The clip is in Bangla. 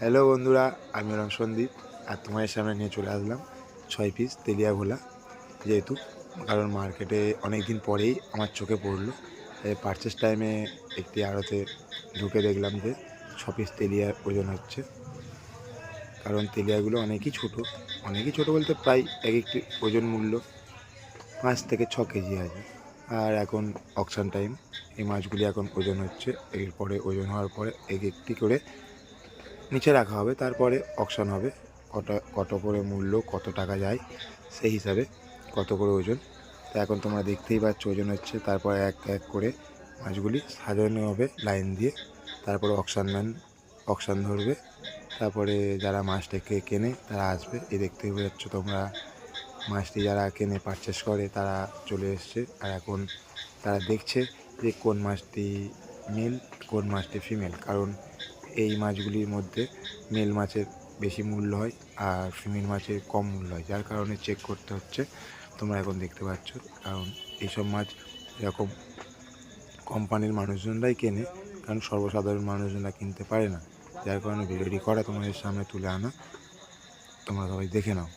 হ্যালো বন্ধুরা, আমি হলাম সন্দীপ। আর তোমাদের সামনে নিয়ে চলে আসলাম 6 পিস তেলিয়া ভোলা। যেহেতু কারণ মার্কেটে অনেক দিন পরেই আমার চোখে পড়লো, পারচেস টাইমে একটি আড়তে ঢুকে দেখলাম যে 6 পিস তেলিয়ার ওজন হচ্ছে। কারণ তেলিয়াগুলো অনেকই ছোটো বলতে প্রায় এক একটি ওজন মূল্য 5 থেকে 6 কেজি আছে। আর এখন অকশন টাইম, এই মাছগুলি এখন ওজন হচ্ছে। এরপরে ওজন হওয়ার পরে এক একটি করে নিচে রাখা হবে, তারপরে অকশন হবে। কত করে মূল্য, কত টাকা যায় সেই হিসাবে কত করে ওজন। তো এখন তোমরা দেখতেই পাচ্ছ ওজন হচ্ছে। তারপরে এক এক করে মাছগুলি সাজানো হবে লাইন দিয়ে। তারপরে অকশান ধরবে। তারপরে যারা মাছটাকে কেনে তারা আসবে। এই দেখতেই পাচ্ছ তোমরা, মাছটি যারা কেনে পারচেস করে তারা চলে এসছে। আর এখন তারা দেখছে যে কোন মাছটি মেল, কোন মাছটি ফিমেল। কারণ এই মাছগুলির মধ্যে মেল মাছের বেশি মূল্য হয় আর ফিমেল মাছের কম মূল্য হয়, যার কারণে চেক করতে হচ্ছে। তোমরা এখন দেখতে পাচ্ছ, কারণ এইসব মাছ এরকম কোম্পানির মানুষজনরাই কেনে, কারণ সর্বসাধারণ মানুষজনরা কিনতে পারে না। যার কারণে ভিডিওটি করা, তোমাদের সামনে তুলে আনা। তোমরা সবাই দেখে নাও।